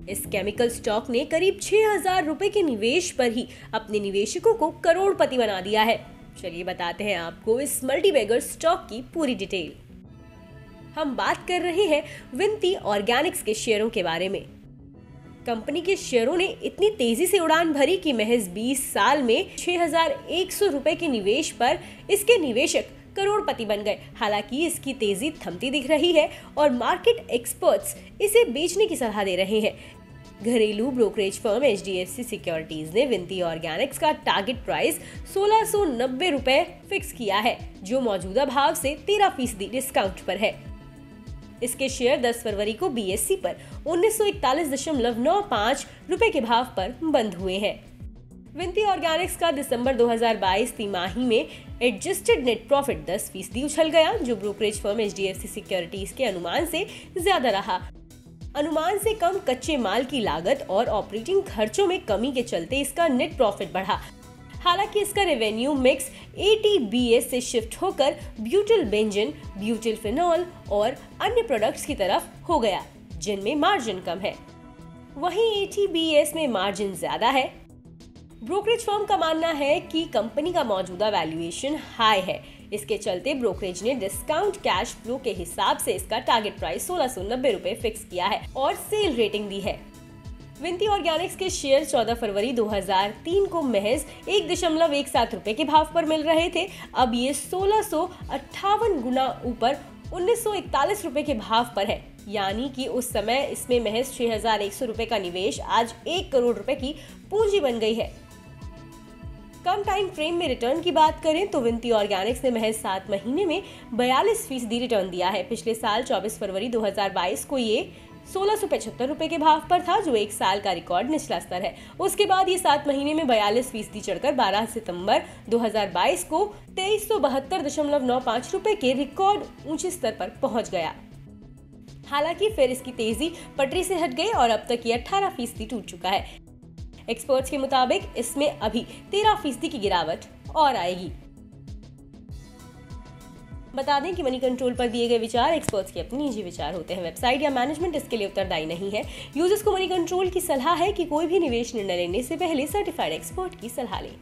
इस chemical stock ने करीब 6,000 रुपए के निवेश पर ही अपने निवेशकों को करोड़पति बना दिया है। चलिए बताते हैं आपको इस मल्टीबैगर स्टॉक की पूरी डिटेल। हम बात कर रहे हैं विनती ऑर्गेनिक्स के शेयरों के बारे में। कंपनी के शेयरों ने इतनी तेजी से उड़ान भरी कि महज 20 साल में 6,100 रुपए के निवेश पर इसके निवेशक करोड़पति बन गए। हालांकि इसकी तेजी थमती दिख रही है और मार्केट एक्सपर्ट्स इसे बेचने की सलाह दे रहे हैं। घरेलू ब्रोकरेज फर्म HDFC सिक्योरिटीज ने विनती ऑर्गेनिक्स का टारगेट प्राइस 1690 रुपए फिक्स किया है, जो मौजूदा भाव से 13% डिस्काउंट पर है। इसके शेयर 10 फरवरी को BSE पर 1941.95 रुपए के भाव पर बंद हुए हैं। विनती ऑर्गेनिक्स का दिसंबर 2022 तिमाही में एडजस्टेड नेट प्रॉफिट 10% उछल गया, जो ब्रोकरेज फर्म HDFC सिक्योरिटीज के अनुमान से ज्यादा रहा। अनुमान से कम कच्चे माल की लागत और ऑपरेटिंग खर्चों में कमी के चलते इसका नेट प्रॉफिट बढ़ा। हालांकि इसका रेवेन्यू मिक्स ATBS से शिफ्ट होकर ब्यूटिल बेंजीन, ब्यूटिल फिनॉल और अन्य प्रोडक्ट्स की तरफ हो गया, जिनमें मार्जिन कम है। वहीं ATBS में मार्जिन ज्यादा है। ब्रोकरेज फर्म का मानना है कि कंपनी का मौजूदा वैल्यूएशन हाई है। इसके चलते ब्रोकरेज ने डिस्काउंट कैश फ्लो के हिसाब से इसका टारगेट प्राइस 1690 रुपए फिक्स किया है और सेल रेटिंग दी है। विनती ऑर्गेनिक्स के शेयर 14 फरवरी 2003 को महज 1.17 रुपए के भाव पर मिल रहे थे। अब ये 1658 गुना ऊपर 1941 रुपए के भाव पर है, यानी कि उस समय इसमें महज 6,100 रुपए का निवेश आज 1 करोड़ रुपए की पूंजी बन गई है। कम टाइम फ्रेम में रिटर्न की बात करें तो विनती ऑर्गेनिक्स ने महज 7 महीने में 42% रिटर्न दिया है। पिछले साल 24 फरवरी 2022 को ये 1675 रुपए के भाव पर था, जो 1 साल का रिकॉर्ड निचला स्तर है। उसके बाद ये 7 महीने में 42% चढ़कर 12 सितंबर 2022 को 2372.95 रुपए के रिकॉर्ड ऊंचे स्तर पर पहुंच गया। हालांकि फिर इसकी तेजी पटरी से हट गई और अब तक ये 18% टूट चुका है। एक्सपर्ट्स के मुताबिक इसमें अभी 13% की गिरावट और आएगी। बता दें कि मनी कंट्रोल पर दिए गए विचार एक्सपर्ट्स के अपने निजी विचार होते हैं। वेबसाइट या मैनेजमेंट इसके लिए उत्तरदायी नहीं है। यूजर्स को मनी कंट्रोल की सलाह है कि कोई भी निवेश निर्णय लेने से पहले सर्टिफाइड एक्सपर्ट की सलाह लें।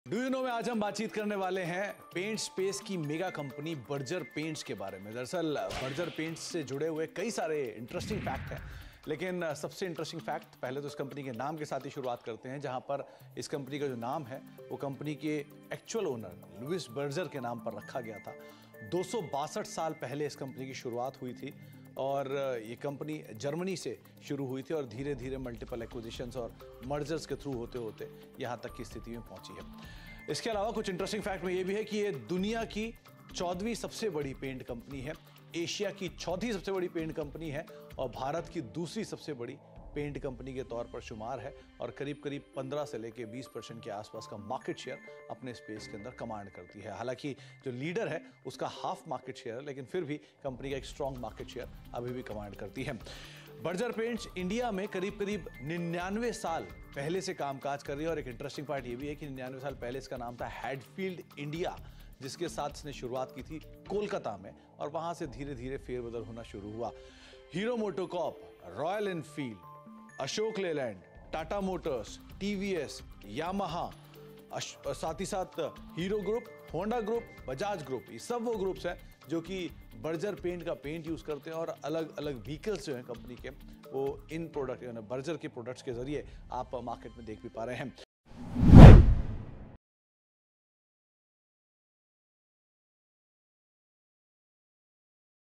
डू यू नो में आज हम बातचीत करने वाले हैं पेंट स्पेस की मेगा कंपनी बर्जर पेंट्स के बारे में। दरअसल बर्जर पेंट्स से जुड़े हुए कई सारे इंटरेस्टिंग फैक्ट हैं, लेकिन सबसे इंटरेस्टिंग फैक्ट पहले तो इस कंपनी के नाम के साथ ही शुरुआत करते हैं, जहां पर इस कंपनी का जो नाम है वो कंपनी के एक्चुअल ओनर लुइस बर्जर के नाम पर रखा गया था। 262 साल पहले इस कंपनी की शुरुआत हुई थी और ये कंपनी जर्मनी से शुरू हुई थी और धीरे धीरे मल्टीपल एक्विजिशंस और मर्जर्स के थ्रू होते होते यहाँ तक की स्थिति में पहुंची है। इसके अलावा कुछ इंटरेस्टिंग फैक्ट में ये भी है कि ये दुनिया की 14वीं सबसे बड़ी पेंट कंपनी है, एशिया की 4थी सबसे बड़ी पेंट कंपनी है और भारत की दूसरी सबसे बड़ी पेंट कंपनी के तौर पर शुमार है और करीब करीब 15 से लेकर 20% के आसपास का मार्केट शेयर अपने स्पेस के अंदर कमांड करती है। हालांकि जो लीडर है उसका हाफ मार्केट शेयर है, लेकिन फिर भी कंपनी का एक स्ट्रॉन्ग मार्केट शेयर अभी भी कमांड करती है। बर्जर पेंट्स इंडिया में करीब करीब 99 साल पहले से कामकाज कर रही है और एक इंटरेस्टिंग पार्ट ये भी है कि 99 साल पहले इसका नाम था हैडफील्ड इंडिया, जिसके साथ इसने शुरुआत की थी कोलकाता में और वहां से धीरे धीरे फेरबदल होना शुरू हुआ। Hero MotoCorp, royal Enfield, Ashok Leyland, Tata Motors, TVS, Yamaha, साथ ही साथ hero group, Honda group, Bajaj group, ये सब वो ग्रुप्स हैं जो कि बर्जर पेंट का पेंट यूज करते हैं और अलग अलग व्हीकल्स जो हैं कंपनी के वो इन प्रोडक्ट बर्जर के प्रोडक्ट्स के जरिए आप मार्केट में देख भी पा रहे हैं।